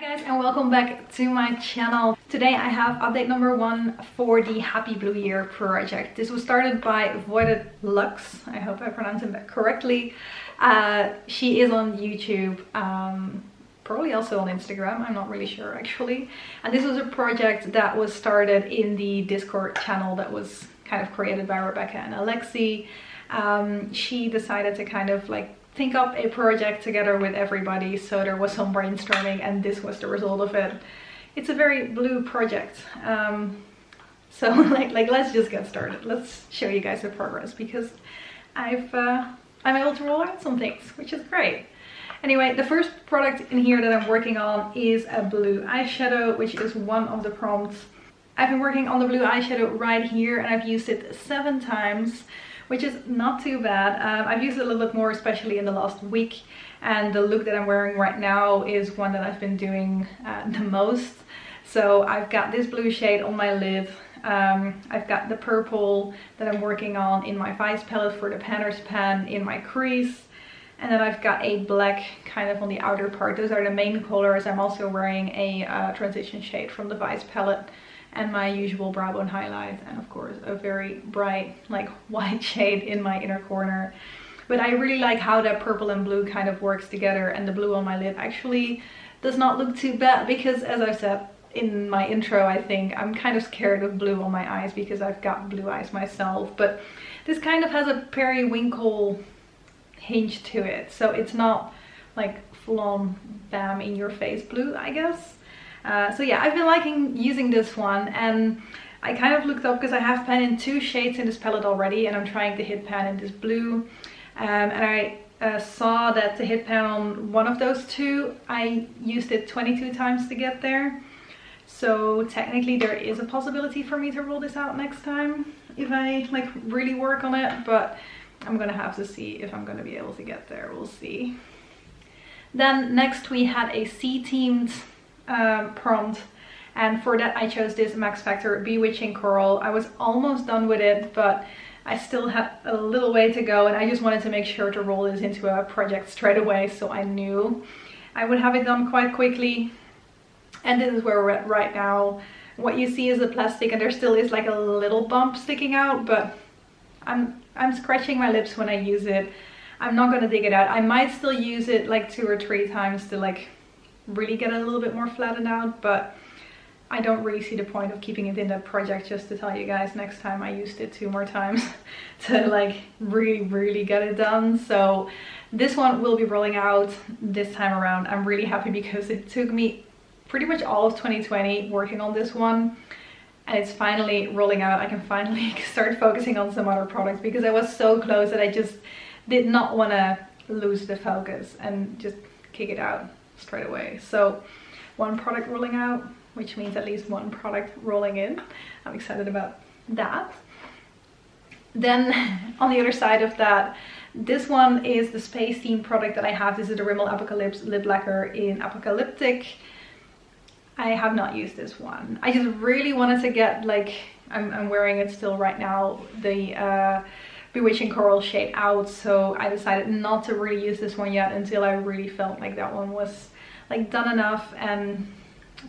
guys, and welcome back to my channel. Today I have update number 1 for the Happy Blue Year project. This was started by Voided Lux. I hope I pronounced that correctly. She is on YouTube, probably also on Instagram, I'm not really sure actually. And this was a project that was started in the Discord channel that was kind of created by Rebecca and Alexi. She decided to kind of like think up a project together with everybody, so there was some brainstorming and this was the result of it. It's a very blue project, so like let's just get started. Let's show you guys the progress because I'm able to roll out some things, which is great. Anyway, the first product in here that I'm working on is a blue eyeshadow, which is one of the prompts. I've been working on the blue eyeshadow right here and I've used it 7 times, which is not too bad. I've used it a little bit more, especially in the last week, and the look that I'm wearing right now is one that I've been doing the most. So I've got this blue shade on my lid, I've got the purple that I'm working on in my Vice palette for the Panner's Pan in my crease, and then I've got a black kind of on the outer part. Those are the main colors. I'm also wearing a transition shade from the Vice palette and my usual brow bone highlight, and of course a very bright like white shade in my inner corner. But I really like how that purple and blue kind of works together, and the blue on my lid actually does not look too bad because, as I said in my intro, I think I'm kind of scared of blue on my eyes because I've got blue eyes myself, but this kind of has a periwinkle hinge to it, so it's not like full-on bam in your face blue, I guess. So yeah, I've been liking using this one, and I kind of looked up because I have pan in 2 shades in this palette already, and I'm trying to hit pan in this blue, and I saw that to hit pan on one of those 2 I used it 22 times to get there. So technically there is a possibility for me to roll this out next time if I like really work on it, but I'm gonna have to see if I'm gonna be able to get there. We'll see. Then next we had a C-themed prompt, and for that I chose this MaxFactor Bewitching Coral. I was almost done with it, but I still had a little way to go, and I just wanted to make sure to roll this into a project straight away, so I knew I would have it done quite quickly. And this is where we're at right now. What you see is the plastic, and there still is like a little bump sticking out, but I'm scratching my lips when I use it. I'm not gonna dig it out. I might still use it like 2 or 3 times to like really get a little bit more flattened out, but I don't really see the point of keeping it in that project. Just to tell you guys, next time I used it 2 more times to like really get it done. So this one will be rolling out this time around. I'm really happy because it took me pretty much all of 2020 working on this one, and it's finally rolling out. I can finally start focusing on some other products because I was so close that I just did not want to lose the focus and just kick it out straight away. So 1 product rolling out, which means at least 1 product rolling in. I'm excited about that. Then on the other side of that, this one is the space theme product that I have. This is the Rimmel Apocalips lip lacquer in Apocaliptic. I have not used this one. I just really wanted to get like, I'm wearing it still right now, the Bewitching Coral shade out, so I decided not to really use this one yet until I really felt like that one was like done enough and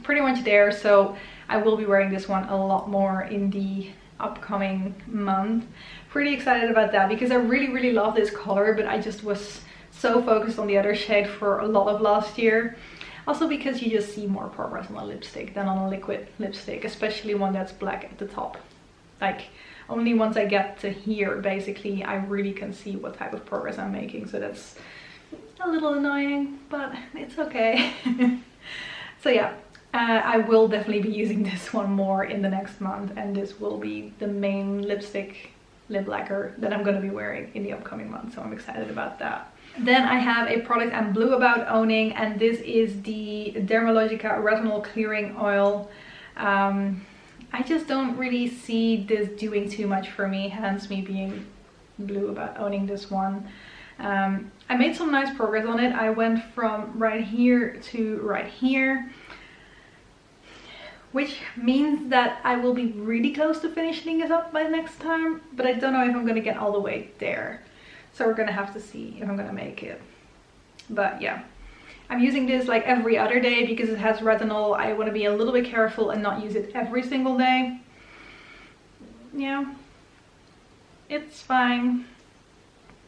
pretty much there. So I will be wearing this one a lot more in the upcoming month. Pretty excited about that because I really love this color, but I just was so focused on the other shade for a lot of last year. Also because you just see more progress on a lipstick than on a liquid lipstick, especially one that's black at the top. Like only once I get to here, basically, I really can see what type of progress I'm making. So that's a little annoying, but it's okay. So yeah, I will definitely be using this one more in the next month, and this will be the main lipstick lip lacquer that I'm going to be wearing in the upcoming month. So I'm excited about that. Then I have a product I'm blue about owning, and this is the Dermalogica Retinol Clearing Oil. I just don't really see this doing too much for me, hence me being blue about owning this one. I made some nice progress on it. I went from right here to right here, which means that I will be really close to finishing it up by next time, but I don't know if I'm going to get all the way there. So we're going to have to see if I'm going to make it. But yeah, I'm using this like every other day because it has retinol. I want to be a little bit careful and not use it every single day. Yeah, it's fine.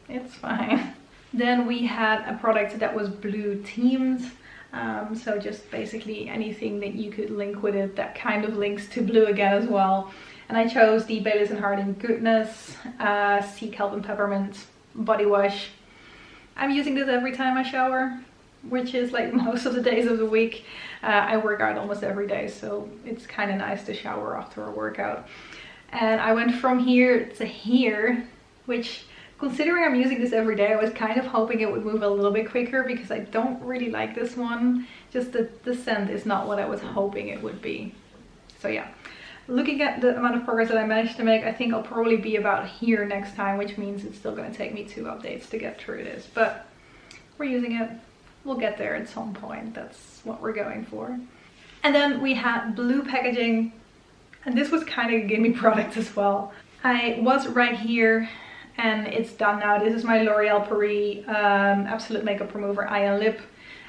It's fine. Then we had a product that was blue themed. So just basically anything that you could link with it that kind of links to blue again as well. And I chose the Baylis and Harling Goodness Sea Kelp and Peppermint body wash. I'm using this every time I shower, which is like most of the days of the week. I work out almost every day, so it's kind of nice to shower after a workout. And I went from here to here, which, considering I'm using this every day, I was kind of hoping it would move a little bit quicker because I don't really like this one. Just the scent is not what I was hoping it would be. So yeah, looking at the amount of progress that I managed to make, I think I'll probably be about here next time, which means it's still going to take me 2 updates to get through this. But we're using it. We'll get there at some point. That's what we're going for. And then we had blue packaging, and this was kind of a gimme product as well. I was right here and it's done now. This is my L'Oreal Paris Absolute Makeup Remover Eye and Lip.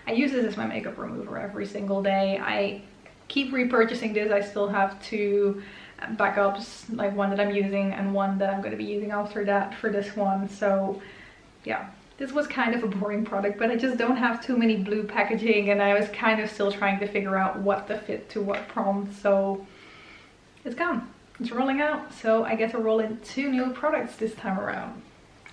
I use this as my makeup remover every single day. I keep repurchasing this. I still have 2 backups, like one that I'm using and one that I'm going to be using after that for this one. So yeah, this was kind of a boring product, but I just don't have too many blue packaging, and I was kind of still trying to figure out what to fit to what prompt. So it's gone. It's rolling out, so I get to roll in 2 new products this time around.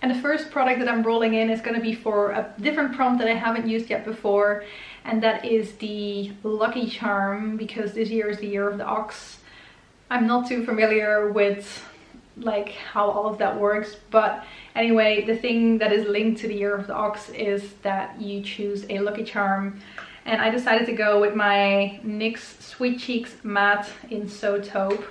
And the first product that I'm rolling in is going to be for a different prompt that I haven't used yet before, and that is the Lucky Charm, because this year is the year of the ox. I'm not too familiar with like how all of that works, but anyway, the thing that is linked to the year of the ox is that you choose a Lucky Charm, and I decided to go with my NYX Sweet Cheeks Matte in So Taupe.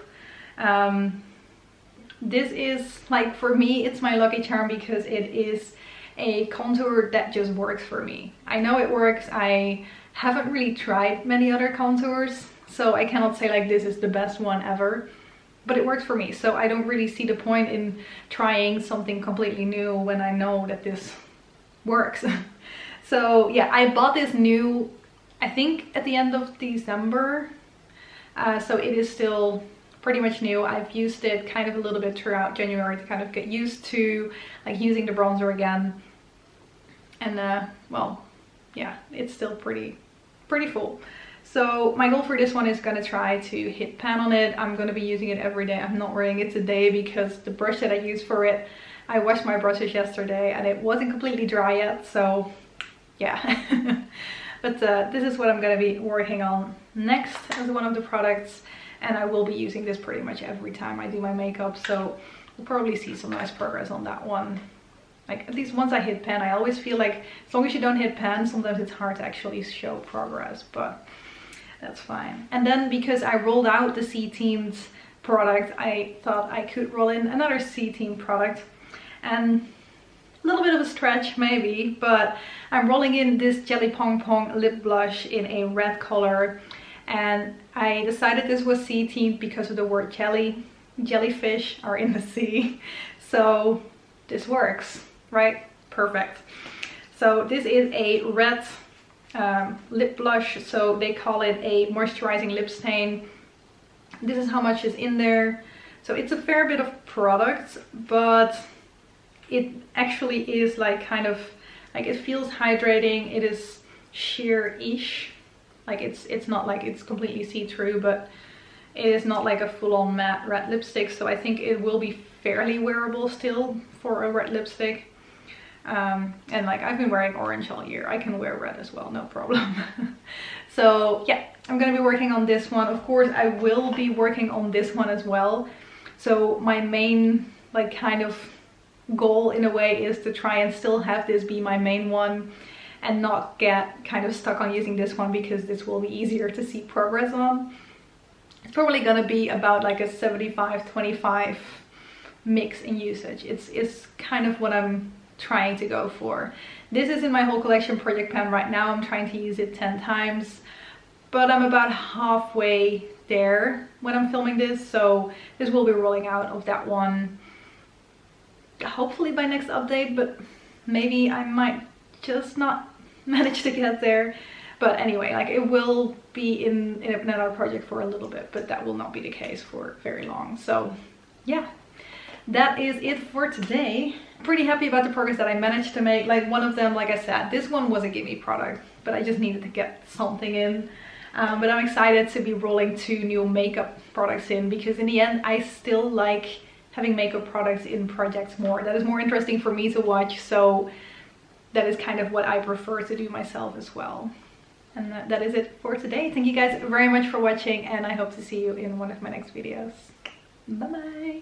This is like, for me, it's my Lucky Charm because it is a contour that just works for me. I know it works. I haven't really tried many other contours, so I cannot say like this is the best one ever, but it works for me. So I don't really see the point in trying something completely new when I know that this works. So yeah, I bought this new, I think at the end of December. So it is still pretty much new. I've used it kind of a little bit throughout January to kind of get used to like using the bronzer again. And well, yeah, it's still pretty full. So my goal for this one is gonna try to hit pan on it. I'm gonna be using it every day. I'm not wearing it today because the brush that I use for it, I washed my brushes yesterday and it wasn't completely dry yet, so yeah. But this is what I'm gonna be working on next as one of the products. And I will be using this pretty much every time I do my makeup, so we'll probably see some nice progress on that one. Like, at least once I hit pan, I always feel like as long as you don't hit pan, sometimes it's hard to actually show progress, but that's fine. And then because I rolled out the C-themed product, I thought I could roll in another C-themed product. And a little bit of a stretch maybe, but I'm rolling in this Jelly Pong Pong lip blush in a red color. And I decided this was sea-themed because of the word jelly. Jellyfish are in the sea. So this works, right? Perfect. So this is a red lip blush. So they call it a moisturizing lip stain. This is how much is in there. So it's a fair bit of product, but it actually is like kind of like, it feels hydrating. It is sheer-ish. Like it's not like it's completely see-through, but it is not like a full-on matte red lipstick, so I think it will be fairly wearable still for a red lipstick. And like, I've been wearing orange all year. I can wear red as well, no problem. So yeah, I'm gonna be working on this one. Of course, I will be working on this one as well. So my main like kind of goal in a way is to try and still have this be my main one and not get kind of stuck on using this one, because this will be easier to see progress on. It's probably gonna be about like a 75-25 mix in usage. It's kind of what I'm trying to go for. This is in my whole collection project pan right now. I'm trying to use it 10 times, but I'm about halfway there when I'm filming this, so this will be rolling out of that one hopefully by next update, but maybe I might just not manage to get there. But anyway, like it will be in another project for a little bit, but that will not be the case for very long. So yeah, that is it for today. Pretty happy about the progress that I managed to make. Like one of them, like I said, this one was a gimme product, but I just needed to get something in. But I'm excited to be rolling 2 new makeup products in, because in the end I still like having makeup products in projects more. That is more interesting for me to watch, so that is kind of what I prefer to do myself as well. And that is it for today. Thank you guys very much for watching, and I hope to see you in one of my next videos. Bye bye.